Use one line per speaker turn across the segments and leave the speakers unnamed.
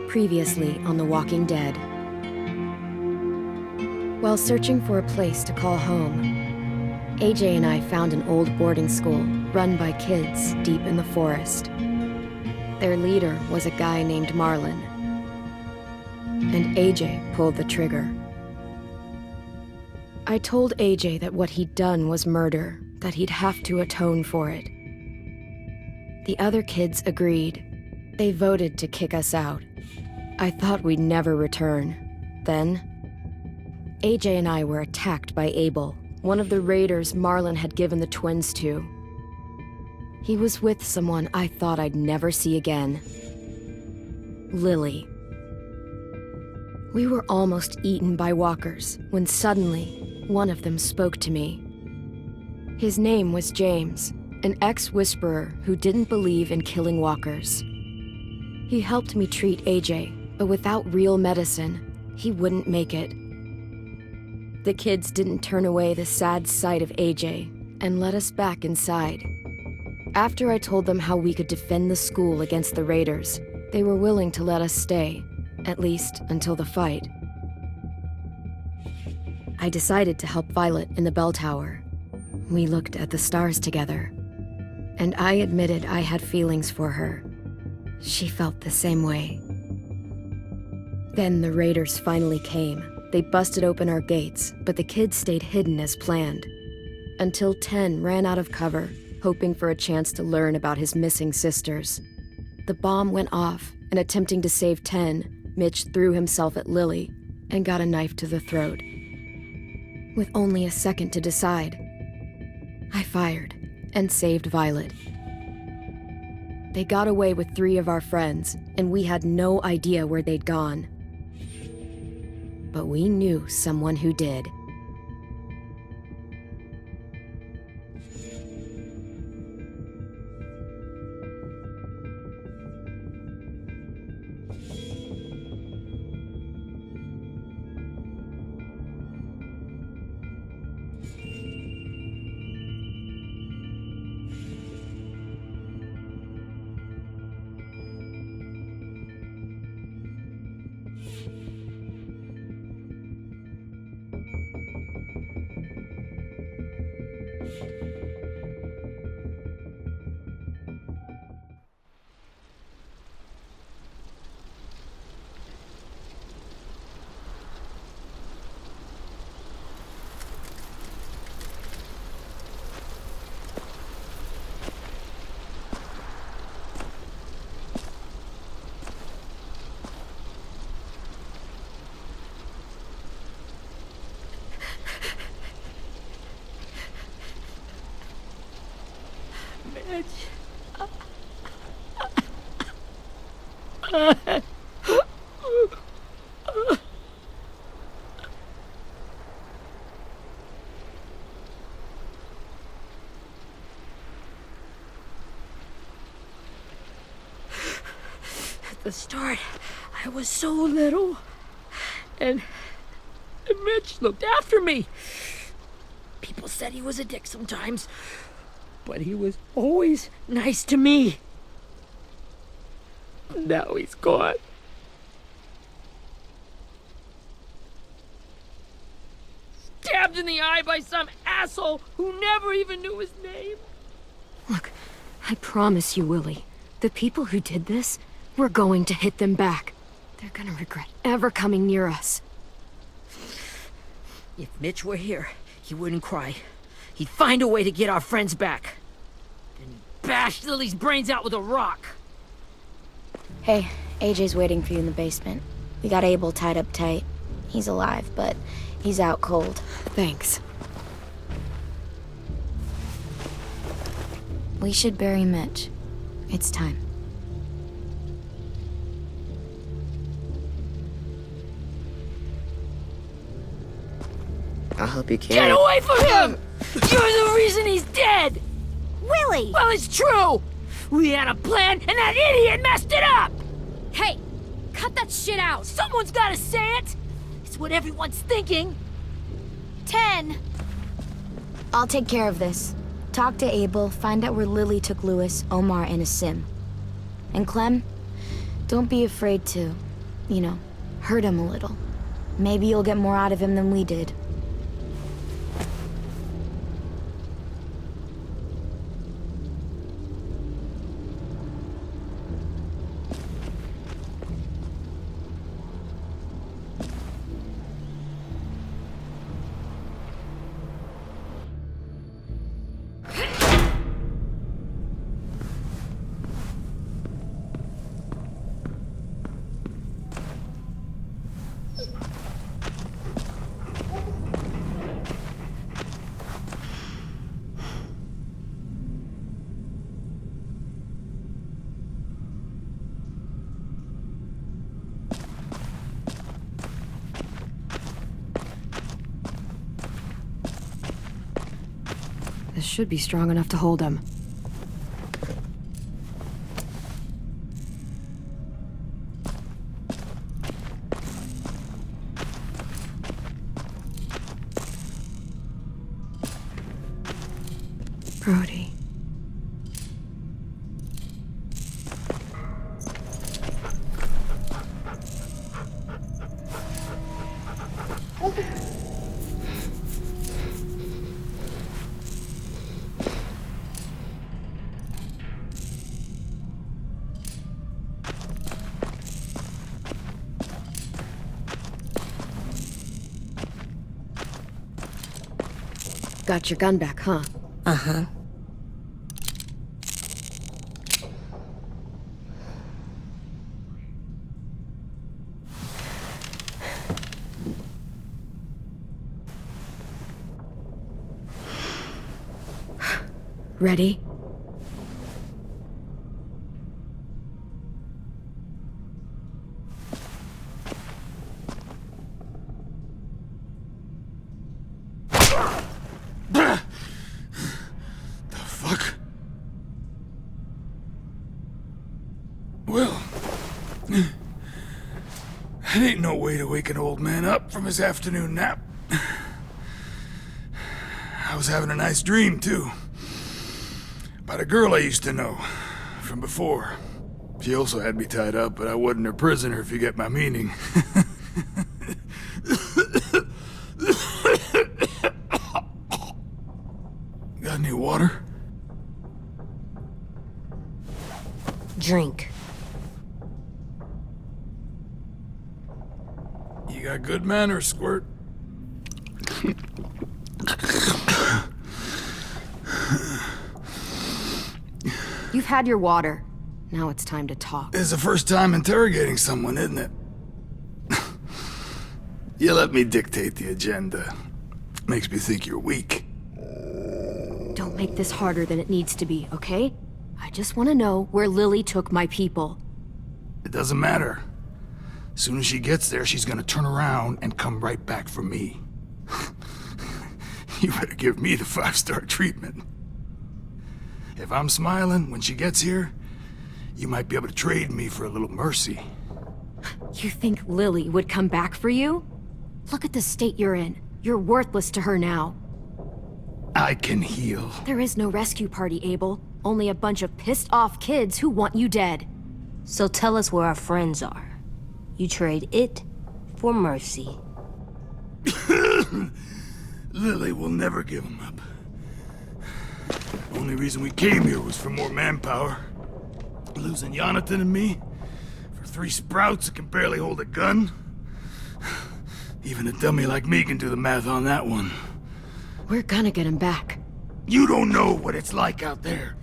Previously on The Walking Dead. While searching for a place to call home, AJ and I found an old boarding school run by kids deep in the forest. Their leader was a guy named Marlon, and AJ pulled the trigger. I told AJ that what he'd done was murder, that he'd have to atone for it. The other kids agreed. They voted to kick us out. I thought we'd never return. Then, AJ and I were attacked by Abel, one of the raiders Marlon had given the twins to. He was with someone I thought I'd never see again. Lily. We were almost eaten by walkers when suddenly one of them spoke to me. His name was James, an ex-whisperer who didn't believe in killing walkers. He helped me treat AJ, but without real medicine, he wouldn't make it. The kids didn't turn away the sad sight of AJ and let us back inside. After I told them how we could defend the school against the raiders, they were willing to let us stay, at least until the fight. I decided to help Violet in the bell tower. We looked at the stars together, and I admitted I had feelings for her. She felt the same way. Then the raiders finally came. They busted open our gates, but the kids stayed hidden as planned. Until 10 ran out of cover, hoping for a chance to learn about his missing sisters. The bomb went off, and attempting to save 10, Mitch threw himself at Lily and got a knife to the throat. With only a second to decide, I fired and saved Violet. They got away with 3 of our friends, and we had no idea where they'd gone. But we knew someone who did.
At the start, I was so little, and Mitch looked after me. People said he was a dick sometimes, but he was always nice to me. Now he's gone. Stabbed in the eye by some asshole who never even knew his name.
Look, I promise you, Willie, the people who did this, we're going to hit them back. They're gonna regret ever coming near us.
If Mitch were here, he wouldn't cry. He'd find a way to get our friends back. Then he'd bash Lily's brains out with a rock.
Hey, AJ's waiting for you in the basement. We got Abel tied up tight. He's alive, but he's out cold.
Thanks.
We should bury Mitch. It's time.
I'll help you carry.
Get away from him! You're the reason he's dead!
Willie!
Well, it's true! We had a plan, and that idiot messed it up!
Hey, cut that shit out!
Someone's gotta say it! It's what everyone's thinking.
10!
I'll take care of this. Talk to Abel, find out where Lily took Lewis, Omar, and Asim. And Clem, don't be afraid to you know, hurt him a little. Maybe you'll get more out of him than we did.
This should be strong enough to hold him. Brody. Got your gun back, huh?
Uh-huh.
Ready?
Well, that ain't no way to wake an old man up from his afternoon nap. I was having a nice dream, too. About a girl I used to know from before. She also had me tied up, but I wasn't her prisoner, if you get my meaning. Got any water?
Drink.
You got good manners, Squirt.
You've had your water. Now it's time to talk.
It's the first time interrogating someone, isn't it? You let me dictate the agenda. Makes me think you're weak.
Don't make this harder than it needs to be, okay? I just want to know where Lily took my people.
It doesn't matter. As soon as she gets there, she's gonna turn around and come right back for me. You better give me the 5-star treatment. If I'm smiling when she gets here, you might be able to trade me for a little mercy.
You think Lily would come back for you? Look at the state you're in. You're worthless to her now.
I can heal.
There is no rescue party, Abel. Only a bunch of pissed-off kids who want you dead.
So tell us where our friends are. You trade it for mercy.
Lily will never give him up. Only reason we came here was for more manpower. Losing Jonathan and me for 3 sprouts that can barely hold a gun. Even a dummy like me can do the math on that one.
We're gonna get him back.
You don't know what it's like out there.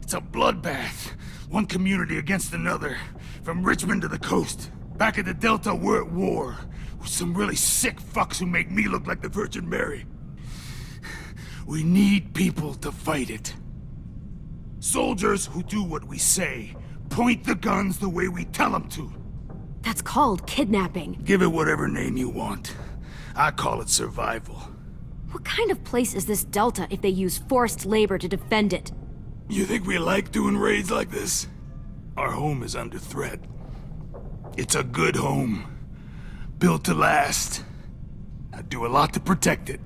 It's a bloodbath. One community against another. From Richmond to the coast. Back at the Delta, we're at war. With some really sick fucks who make me look like the Virgin Mary. We need people to fight it. Soldiers who do what we say. Point the guns the way we tell them to.
That's called kidnapping.
Give it whatever name you want. I call it survival.
What kind of place is this Delta if they use forced labor to defend it?
You think we like doing raids like this? Our home is under threat. It's a good home. Built to last. I do a lot to protect it.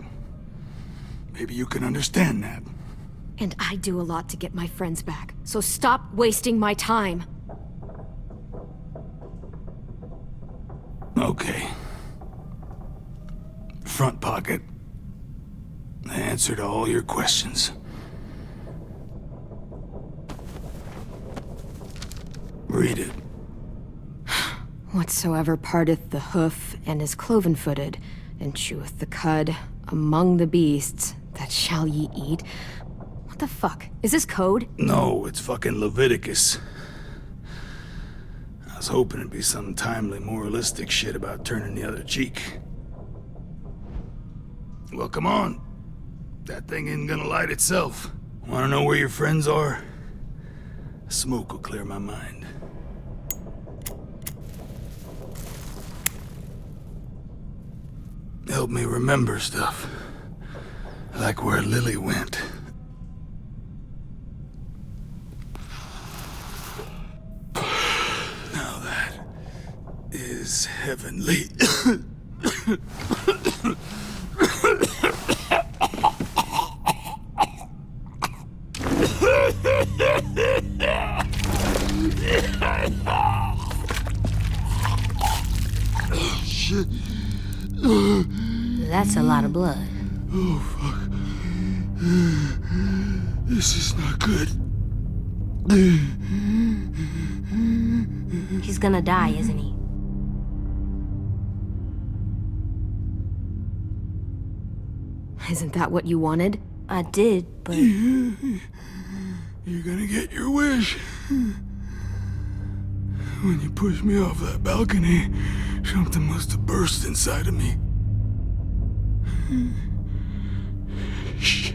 Maybe you can understand that.
And I do a lot to get my friends back. So stop wasting my time.
front pocket. The answer to all your questions. Read it.
Whatsoever parteth the hoof and is cloven-footed, and cheweth the cud among the beasts, that shall ye eat. What the fuck? Is this code?
No, it's fucking Leviticus. I was hoping it'd be some timely, moralistic shit about turning the other cheek. Well, come on. That thing ain't gonna light itself. Wanna know where your friends are? Smoke will clear my mind. Help me remember stuff. Like where Lily went. Now that is heavenly. Shit.
That's a lot of blood.
Oh, fuck. This is not good.
He's gonna die, isn't he?
Isn't that what you wanted?
I did, but
You're gonna get your wish. When you pushed me off that balcony, something must have burst inside of me. Shit.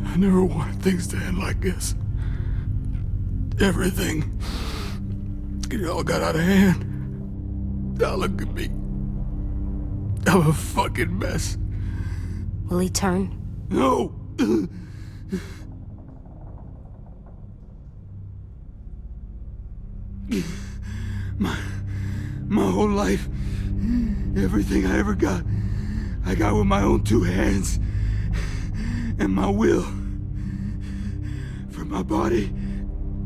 I never wanted things to end like this. Everything. It all got out of hand. Now look at me. I'm a fucking mess.
will he turn?
No! My whole life, everything I ever got, I got with my own two hands and my will. For my body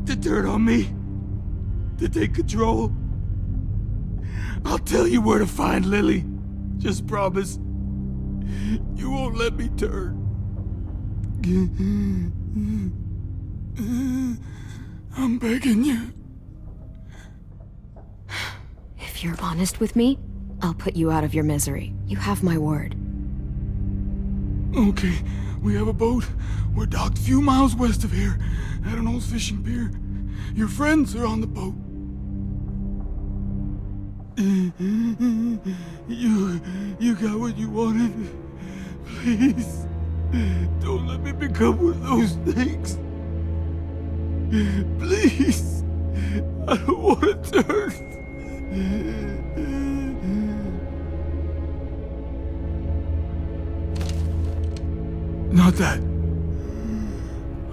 to turn on me, to take control. I'll tell you where to find Lily. Just promise. You won't let me turn. I'm begging you.
If you're honest with me, I'll put you out of your misery. You have my word.
Okay, we have a boat. We're docked a few miles west of here, at an old fishing pier. Your friends are on the boat. You got what you wanted. Please, don't let me become one of those things. Please, I don't want to turn. Not that.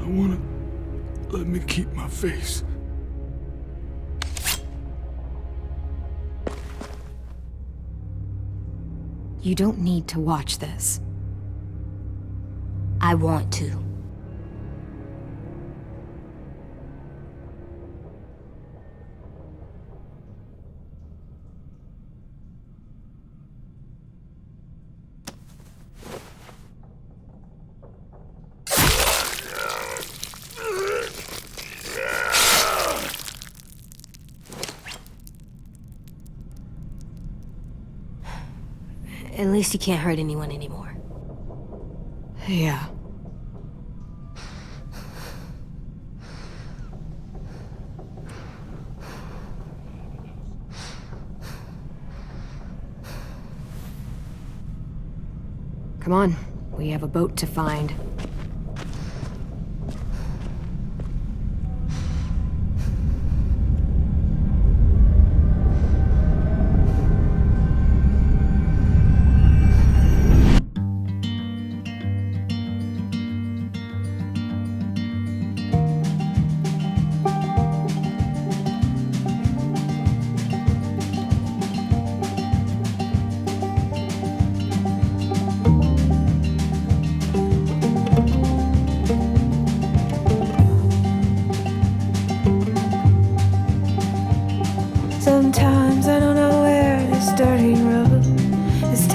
I want to let me keep my face.
You don't need to watch this.
I want to. At least he can't hurt anyone anymore.
Yeah. Come on, we have a boat to find.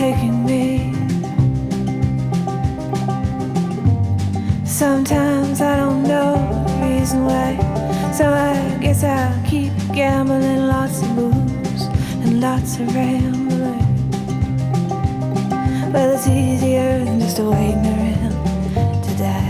taking me. Sometimes I don't know the reason why, so I guess I'll keep gambling. Lots of moves and lots of rambling. Well, it's easier than just waiting around to die.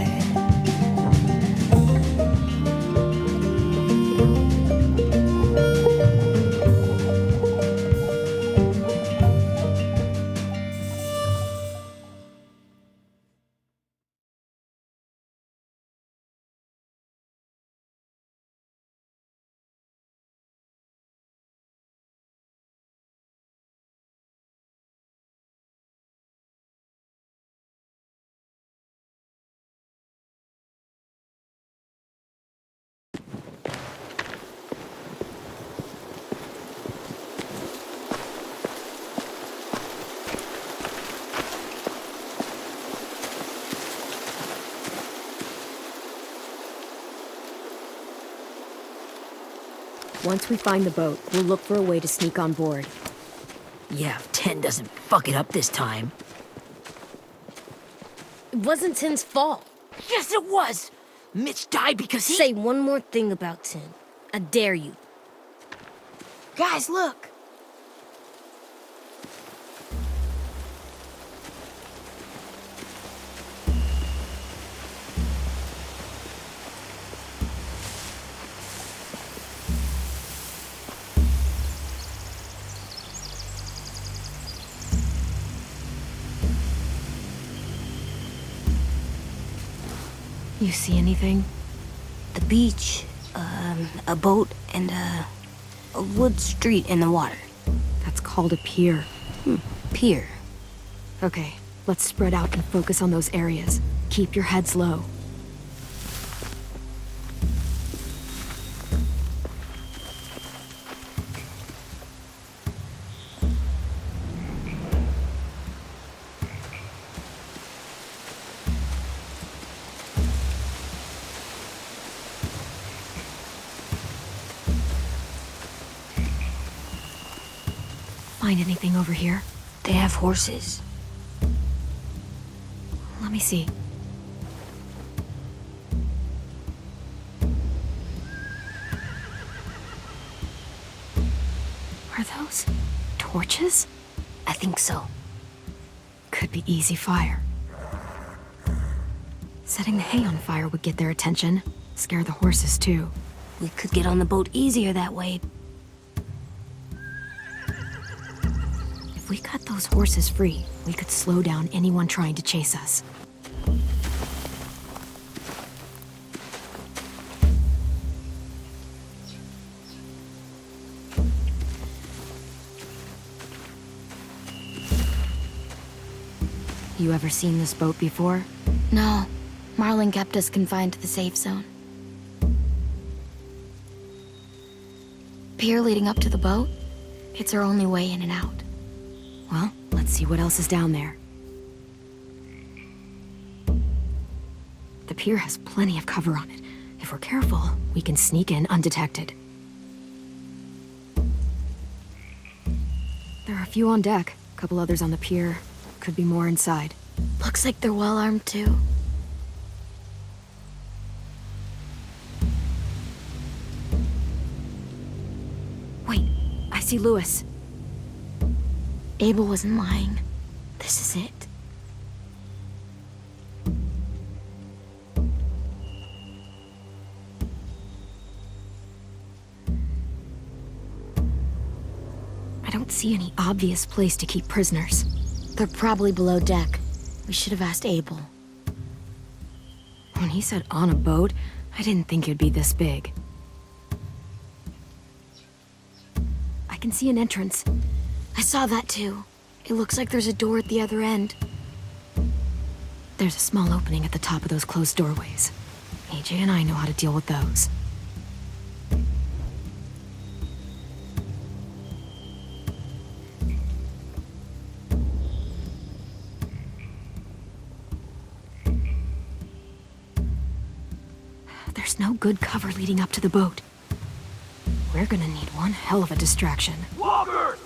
Once we find the boat, we'll look for a way to sneak on board.
Yeah, if 10 doesn't fuck it up this time.
It wasn't Tin's fault.
Yes, it was! Mitch died because he—
Say one more thing about Tin. I dare you.
Guys, look!
You see anything?
The beach, a boat, and a wood street in the water.
That's called a pier.
Pier.
Okay, let's spread out and focus on those areas. Keep your heads low. Find anything over here?
They have horses.
Let me see. Are those torches?
I think so.
Could be easy fire. Setting the hay on fire would get their attention. Scare the horses, too.
We could get on the boat easier that way.
If we cut those horses free, we could slow down anyone trying to chase us. You ever seen this boat before?
No, Marlin kept us confined to the safe zone. Pier leading up to the boat? It's our only way in and out.
Well, let's see what else is down there. The pier has plenty of cover on it. If we're careful, we can sneak in undetected. There are a few on deck, a couple others on the pier. Could be more inside.
Looks like they're well armed too.
Wait, I see Lewis.
Abel wasn't lying. This is it.
I don't see any obvious place to keep prisoners.
They're probably below deck. We should have asked Abel.
When he said on a boat, I didn't think it'd be this big. I can see an entrance.
I saw that too. It looks like there's a door at the other end.
There's a small opening at the top of those closed doorways. AJ and I know how to deal with those. There's no good cover leading up to the boat. We're gonna need one hell of a distraction.
Walker!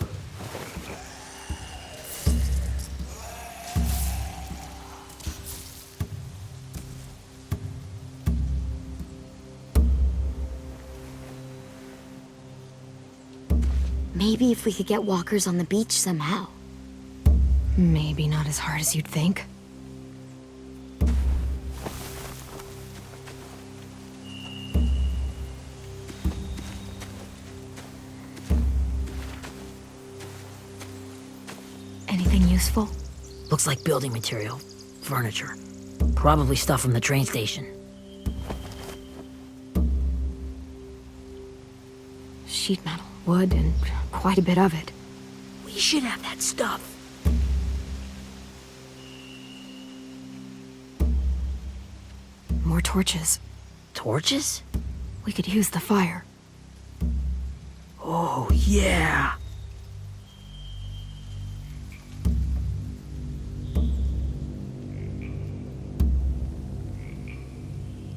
Maybe if we could get walkers on the beach somehow.
Maybe not as hard as you'd think. Anything useful?
Looks like building material. Furniture. Probably stuff from the train station.
Sheet metal, wood, and quite a bit of it.
We should have that stuff.
More torches.
Torches?
We could use the fire.
Oh, yeah.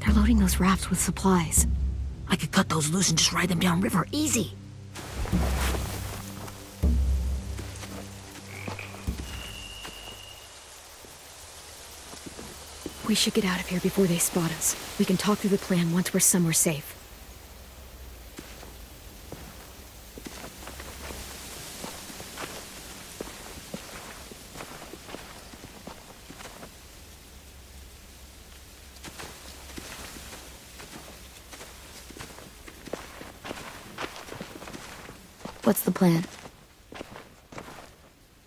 They're loading those rafts with supplies.
I could cut those loose and just ride them downriver. Easy.
We should get out of here before they spot us. We can talk through the plan once we're somewhere safe.
What's the plan?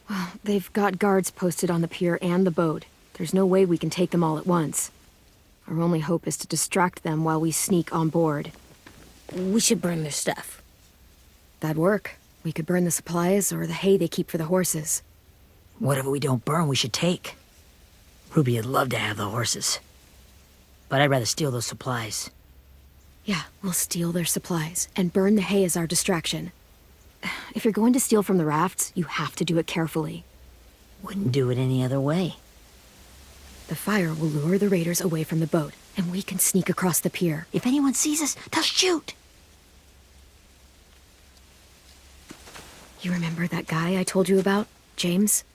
Well, they've got guards posted on the pier and the boat. There's no way we can take them all at once. Our only hope is to distract them while we sneak on board.
We should burn their stuff.
That'd work. We could burn the supplies or the hay they keep for the horses.
Whatever we don't burn, we should take. Ruby would love to have the horses. But I'd rather steal those supplies.
Yeah, we'll steal their supplies and burn the hay as our distraction. If you're going to steal from the rafts, you have to do it carefully.
Wouldn't do it any other way.
The fire will lure the raiders away from the boat, and we can sneak across the pier.
If anyone sees us, they'll shoot.
You remember that guy I told you about, James?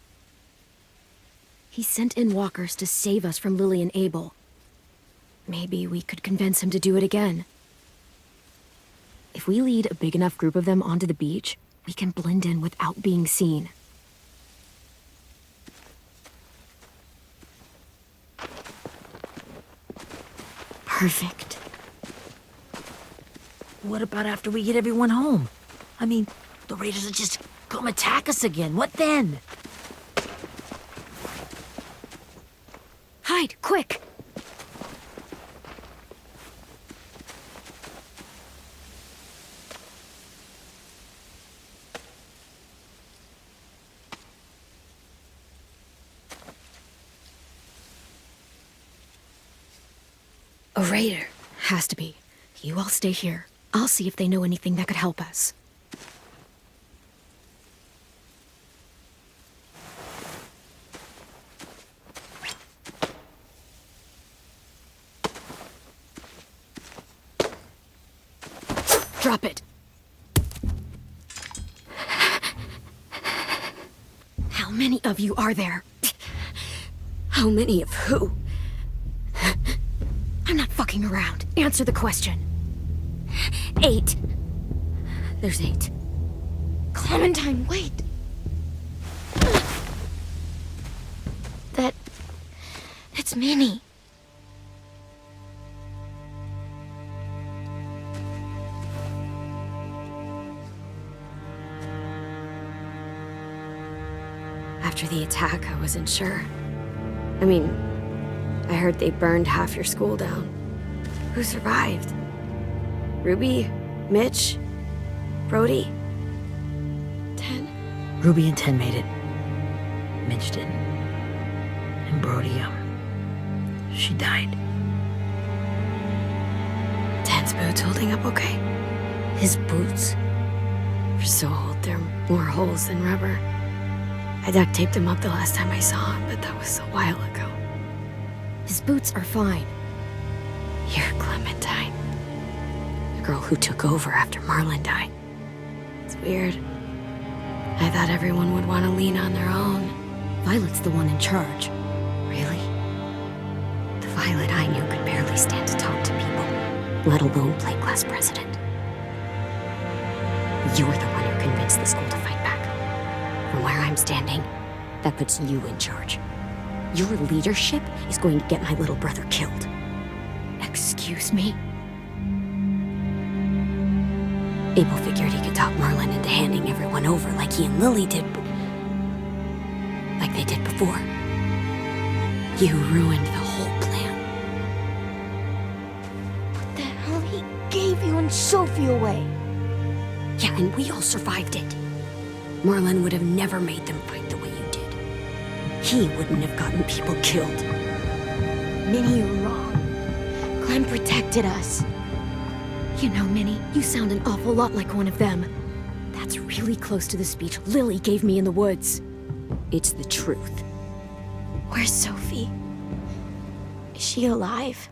He sent in walkers to save us from Lily and Abel. Maybe we could convince him to do it again. If we lead a big enough group of them onto the beach, we can blend in without being seen.
Perfect.
What about after we get everyone home? I mean, the raiders will just come attack us again. What then?
Hide, quick! A raider. Has to be. You all stay here. I'll see if they know anything that could help us. Drop it. How many of you are there? How many of who? I'm not fucking around. Answer the question. 8. There's 8. Clementine, wait.
It's Minnie.
After the attack, I wasn't sure. I mean, I heard they burned half your school down. Who survived? Ruby? Mitch? Brody? 10?
Ruby and 10 made it. Mitch didn't. And Brody, she died.
10's boots holding up okay?
His boots.
They're so old, they're more holes than rubber. I duct taped him up the last time I saw him, but that was a while ago. His boots are fine. You're Clementine. The girl who took over after Marlon died. It's weird. I thought everyone would want to lean on their own. Violet's the one in charge. Really? The Violet I knew could barely stand to talk to people, let alone play class president. You're the one who
convince the school to fight back. From where I'm standing, that puts you in charge. Your leadership is going to get my little brother killed.
Excuse me?
Abel figured he could talk Merlin into handing everyone over like he and Lily did, but like they did before. You ruined the whole plan.
The hell he gave you and Sophie away.
Yeah, and we all survived it. Merlin would have never made them fight the way you did. He wouldn't have gotten people killed.
Minnie, you're wrong. Clem protected us.
You know, Minnie, you sound an awful lot like one of them. That's really close to the speech Lily gave me in the woods.
It's the truth.
Where's Sophie? Is she alive?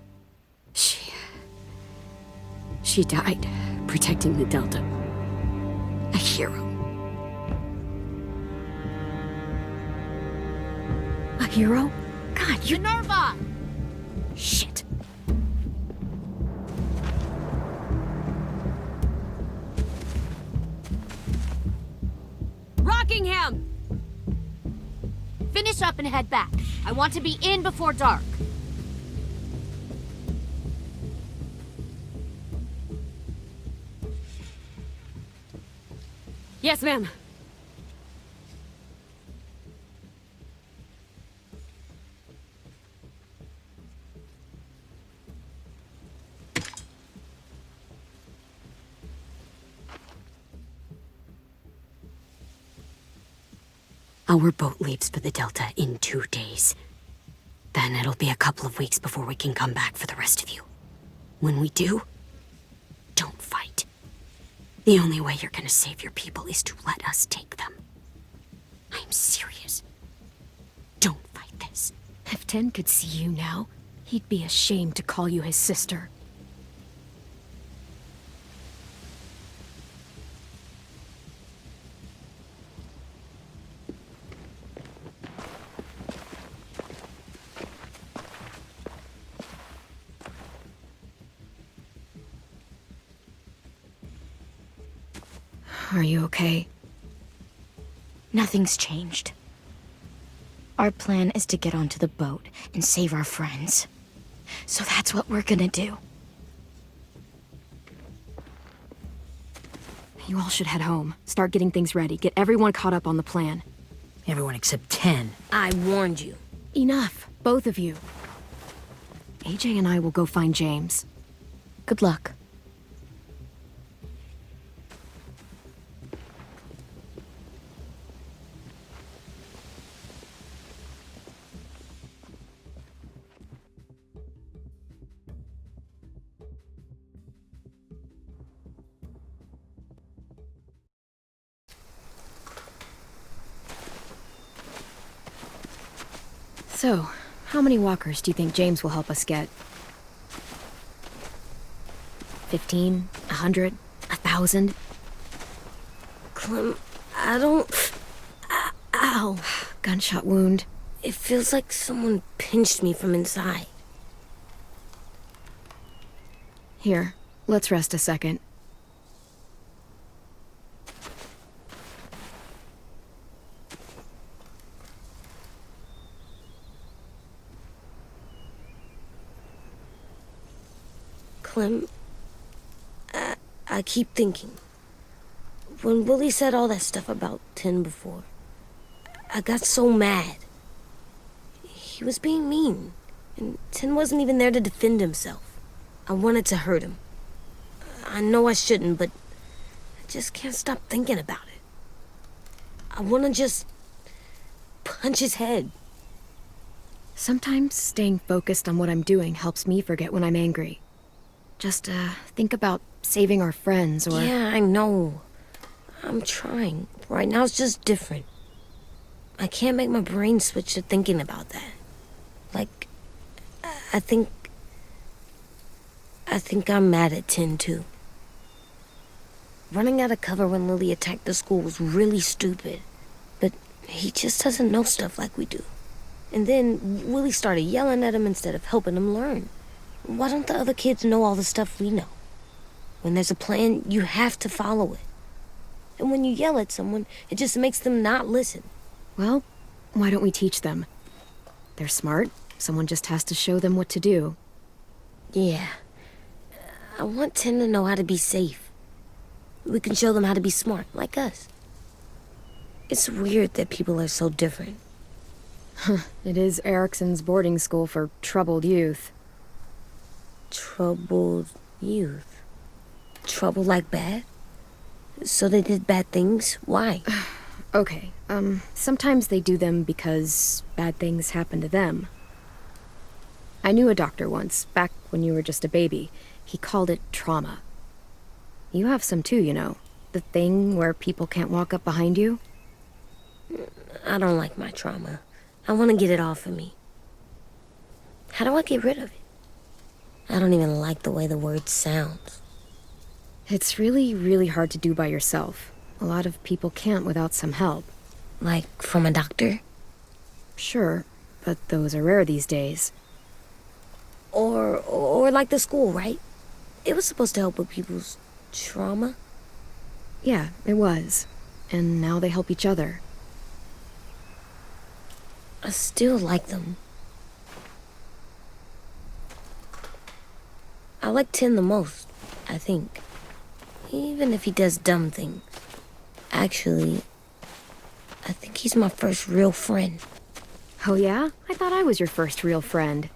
She died protecting the Delta. A hero.
A hero? God, you...
Minerva!
Shit.
Rockingham! Finish up and head back. I want to be in before dark.
Yes, ma'am.
Our boat leaves for the Delta in 2 days. Then it'll be a couple of weeks before we can come back for the rest of you. When we do, don't fight. The only way you're gonna save your people is to let us take them. I'm serious. Don't fight this.
If Ten could see you now, he'd be ashamed to call you his sister. Are you okay?
Nothing's changed. Our plan is to get onto the boat and save our friends. So that's what we're gonna do.
You all should head home. Start getting things ready. Get everyone caught up on the plan.
Everyone except 10.
I warned you.
Enough, both of you. AJ and I will go find James.
Good luck.
So, how many walkers do you think James will help us get? 15? 100? 1,000?
Clem, I don't... Ow.
Gunshot wound.
It feels like someone pinched me from inside.
Here, let's rest a second.
Clem, I keep thinking. When Willie said all that stuff about 10 before, I got so mad. He was being mean, and 10 wasn't even there to defend himself. I wanted to hurt him. I know I shouldn't, but I just can't stop thinking about it. I want to just punch his head.
Sometimes staying focused on what I'm doing helps me forget when I'm angry. Just, think about saving our friends, or...
Yeah, I know. I'm trying. Right now it's just different. I can't make my brain switch to thinking about that. Like, I think I'm mad at 10 too. Running out of cover when Lily attacked the school was really stupid. But he just doesn't know stuff like we do. And then Willie started yelling at him instead of helping him learn. Why don't the other kids know all the stuff we know? When there's a plan, you have to follow it. And when you yell at someone, it just makes them not listen.
Well, why don't we teach them? They're smart. Someone just has to show them what to do.
Yeah. I want Tim to know how to be safe. We can show them how to be smart, like us. It's weird that people are so different.
It is Erickson's boarding school for troubled youth.
Troubled youth? Trouble like bad? So they did bad things? Why?
Okay, sometimes they do them because bad things happen to them. I knew a doctor once, back when you were just a baby. He called it trauma. You have some too, you know. The thing where people can't walk up behind you.
I don't like my trauma. I want to get it off of me. How do I get rid of it? I don't even like the way the word sounds.
It's really, really hard to do by yourself. A lot of people can't without some help.
Like from a doctor?
Sure, but those are rare these days.
Or like the school, right? It was supposed to help with people's trauma.
Yeah, it was. And now they help each other.
I still like them. I like Tin the most, I think. Even if he does dumb things. Actually, I think he's my first real friend.
Oh yeah? I thought I was your first real friend.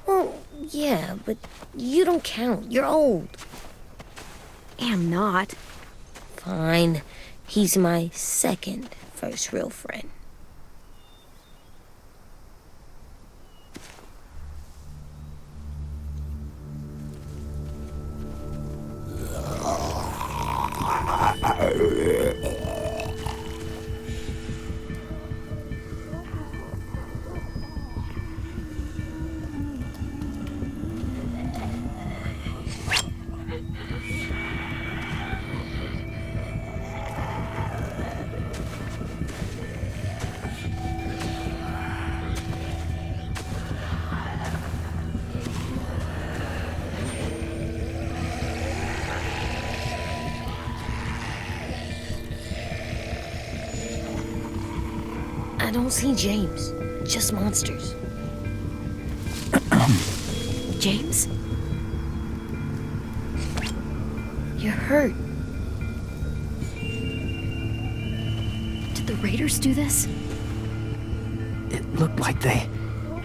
Well, yeah, but you don't count. You're old.
Am not.
Fine. He's my second first real friend. I don't see James, just monsters.
James?
You're hurt.
Did the Raiders do this?
It looked like they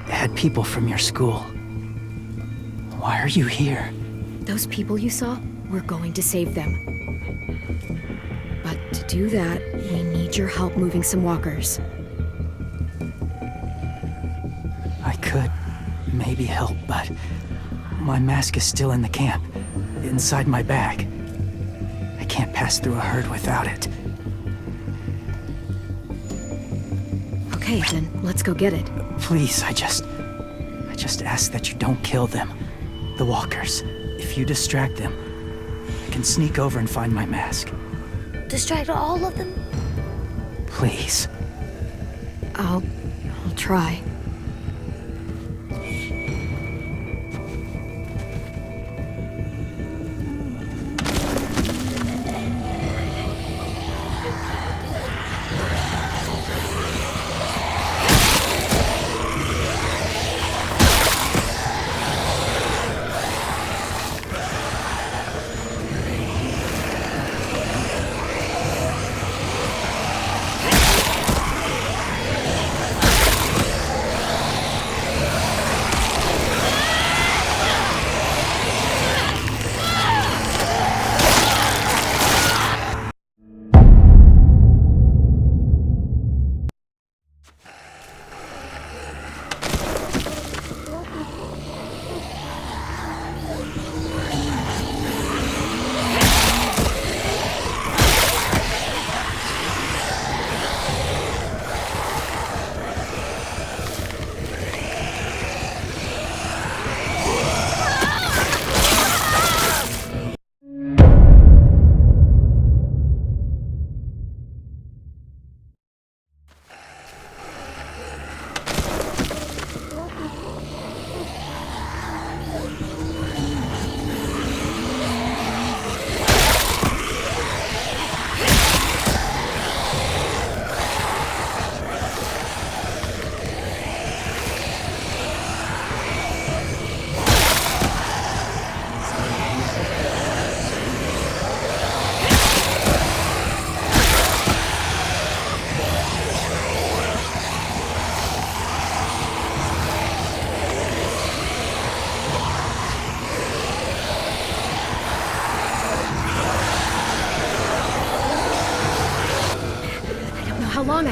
had people from your school. Why are you here?
Those people you saw, we're going to save them. But to do that, we need your help moving some walkers.
I could maybe help, but my mask is still in the camp, inside my bag. I can't pass through a herd without it.
Okay, then let's go get it.
Please, I just ask that you don't kill them. The walkers. If you distract them, I can sneak over and find my mask.
Distract all of them?
Please.
I'll try.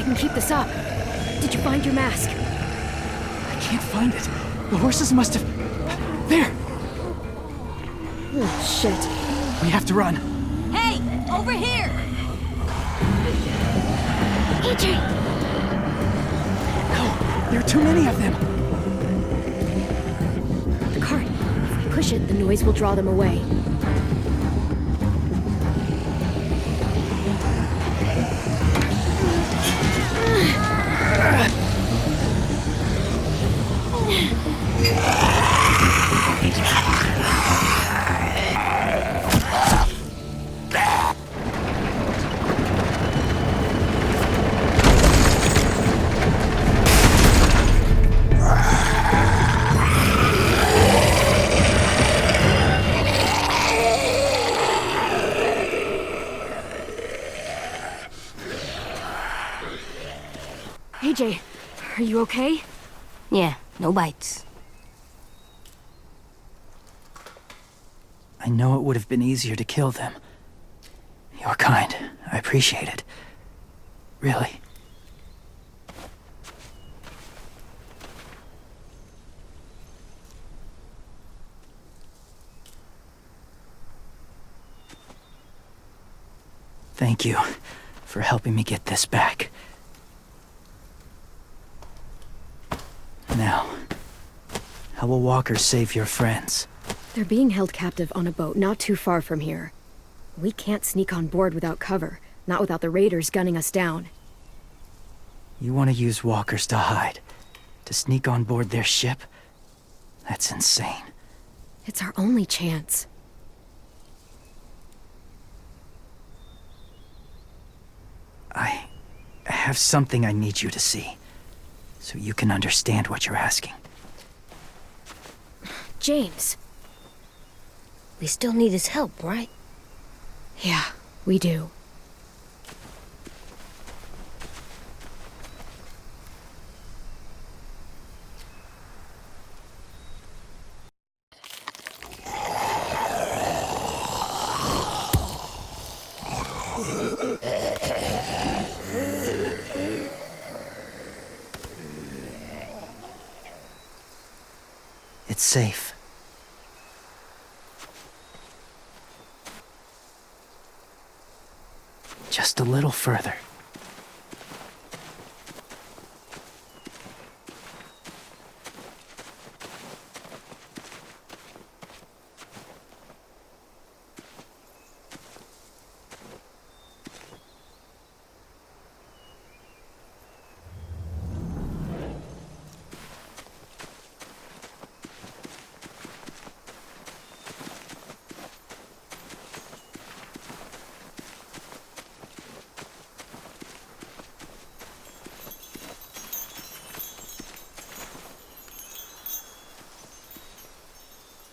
can keep this up. Did you find your mask?
I can't find it. The horses must have... There!
Oh, shit.
We have to run.
Hey, over here!
AJ!
No, there are too many of them.
The cart. If we push it, the noise will draw them away. AJ, are you okay?
Yeah, no bites.
I know it would have been easier to kill them. You're kind. I appreciate it. Really. Thank you for helping me get this back. Now, how will walkers save your friends?
They're being held captive on a boat not too far from here. We can't sneak on board without cover, not without the raiders gunning us down.
You want to use walkers to hide? To sneak on board their ship? That's insane.
It's our only chance.
I have something I need you to see, so you can understand what you're asking.
James.
We still need his help, right?
Yeah, we do.
It's safe. Just a little further.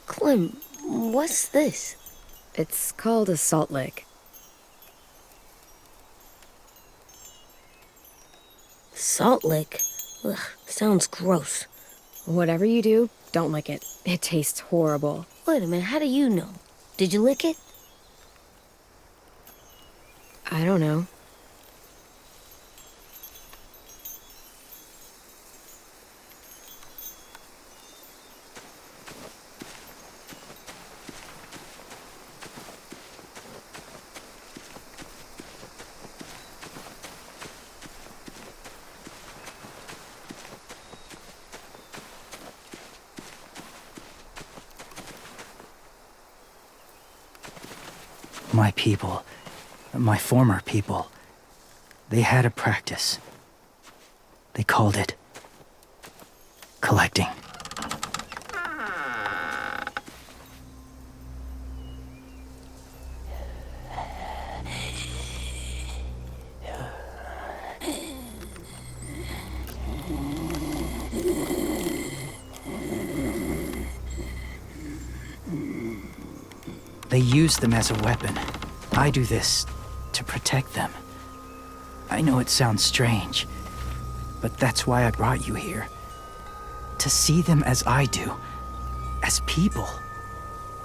Clem, what's this?
It's called a salt lick.
Salt lick? Ugh, sounds gross.
Whatever you do, don't lick it. It tastes horrible.
Wait a minute, how do you know? Did you lick it?
I don't know.
My people, my former people, they had a practice. They called it collecting. They use them as a weapon. I do this to protect them. I know it sounds strange, but that's why I brought you here. To see them as I do. As people.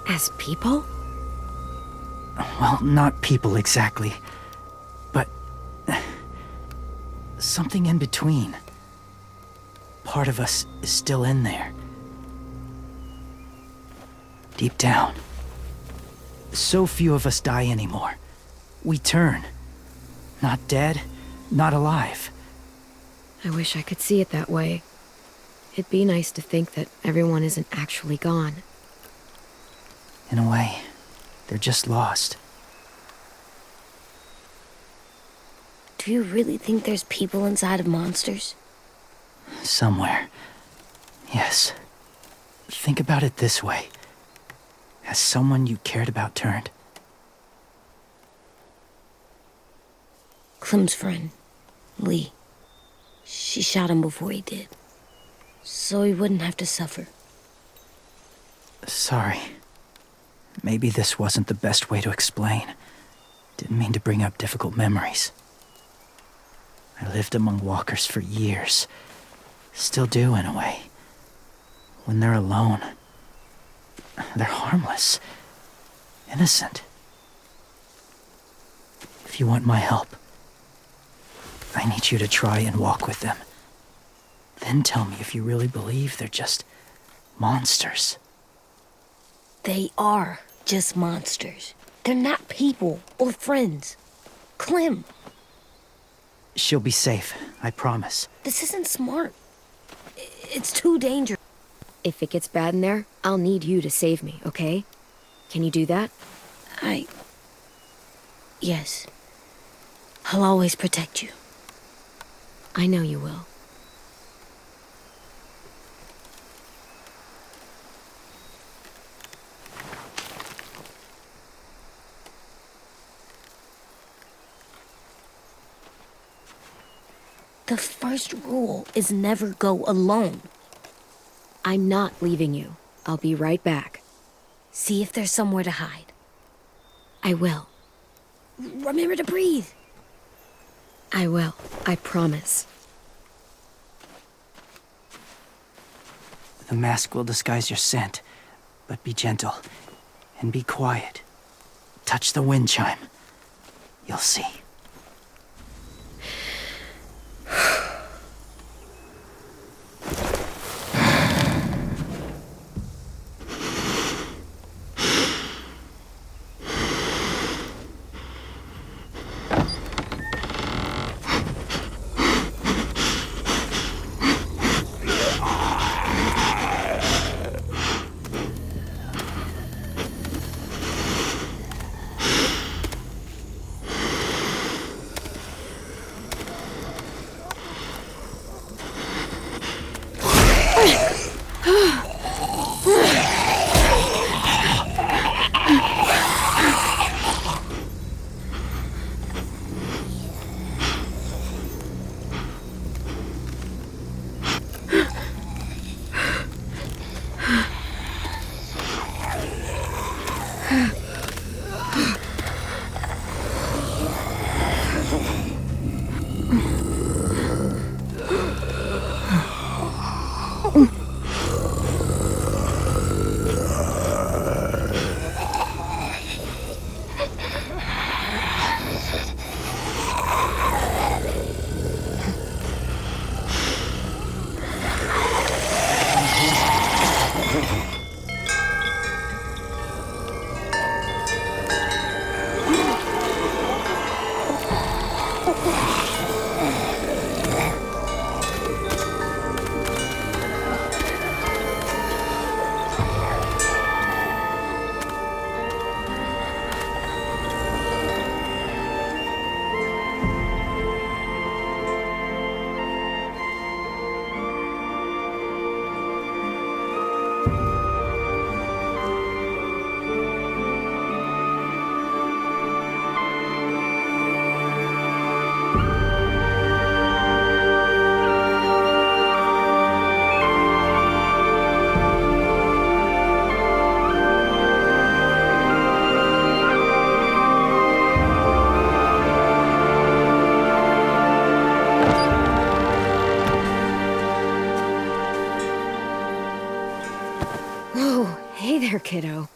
As people?
Well, not people exactly, but something in between. Part of us is still in there. Deep down. So few of us die anymore. We turn. Not dead, not alive.
I wish I could see it that way. It'd be nice to think that everyone isn't actually gone.
In a way, they're just lost.
Do you really think there's people inside of monsters?
Somewhere. Yes. Think about it this way. Has someone you cared about turned?
Clem's friend, Lee. She shot him before he did. So he wouldn't have to suffer.
Sorry. Maybe this wasn't the best way to explain. Didn't mean to bring up difficult memories. I lived among walkers for years. Still do, in a way. When they're alone, they're harmless. Innocent. If you want my help, I need you to try and walk with them. Then tell me if you really believe they're just monsters.
They are just monsters. They're not people or friends. Clem,
She'll be safe, I promise.
this isn't smart. It's too dangerous.
If it gets bad in there, I'll need you to save me, okay? Can you do that?
Yes. I'll always protect you.
I know you will.
The first rule is never go alone.
I'm not leaving you. I'll be right back.
See if there's somewhere to hide.
I will.
Remember to breathe.
I will. I promise.
The mask will disguise your scent, but be gentle and be quiet. Touch the wind chime. You'll see.
Hey there, kiddo.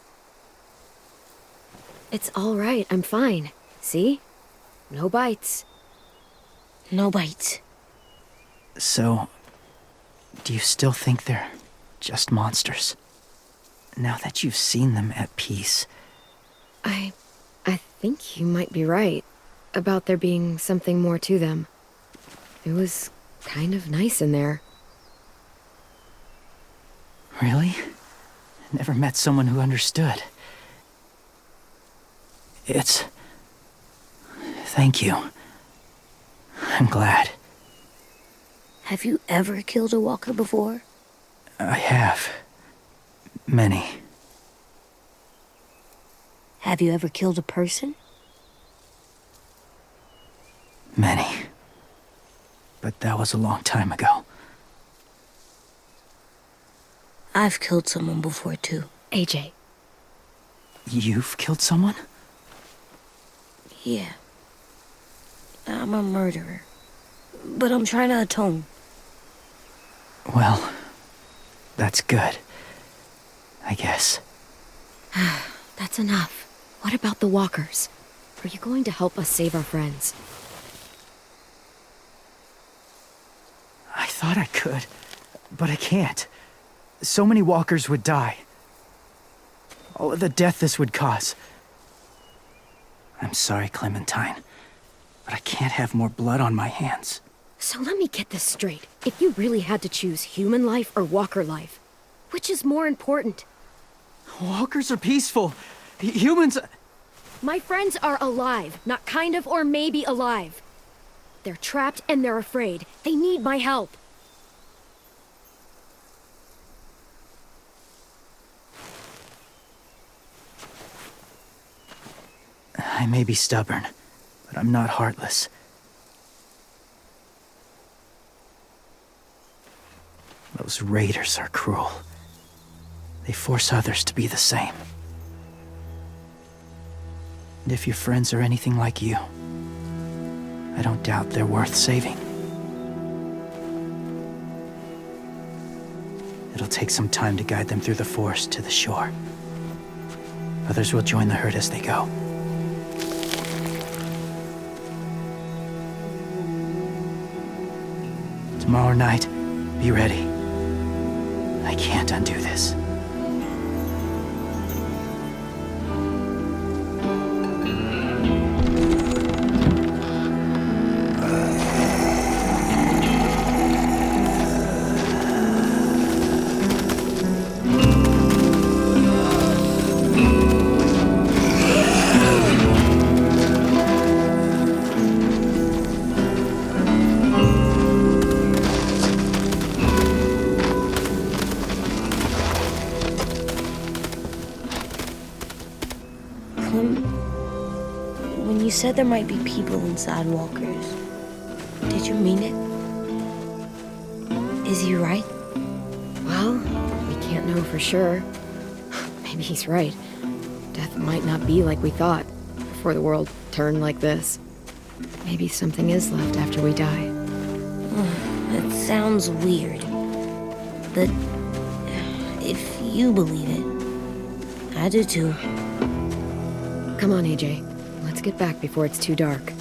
It's all right. I'm fine. See? No bites.
No bites.
So, do you still think they're just monsters? Now that you've seen them at peace.
I think you might be right about there being something more to them. It was kind of nice in there.
Really? Never met someone who understood. Thank you. I'm glad.
Have you ever killed a walker before?
I have. Many.
Have you ever killed a person?
Many. But that was a long time ago.
I've killed someone before, too.
AJ.
You've killed someone?
Yeah. I'm a murderer. But I'm trying to atone.
Well, that's good. I guess.
That's enough. What about the walkers? Are you going to help us save our friends?
I thought I could, but I can't. So many walkers would die. All of the death this would cause. I'm sorry, Clementine, but I can't have more blood on my hands.
So let me get this straight. If you really had to choose human life or walker life, which is more important?
Walkers are peaceful. Humans...
My friends are alive, not kind of or maybe alive. They're trapped and they're afraid. They need my help.
I may be stubborn, but I'm not heartless. Those raiders are cruel. They force others to be the same. And if your friends are anything like you, I don't doubt they're worth saving. It'll take some time to guide them through the forest to the shore. Others will join the herd as they go. Tomorrow night, be ready. I can't undo this.
When you said there might be people inside walkers, did you mean it? Is he right?
Well, we can't know for sure. Maybe he's right. Death might not be like we thought before the world turned like this. Maybe something is left after we die.
It sounds weird. But if you believe it, I do too.
Come on, AJ. Let's get back before it's too dark.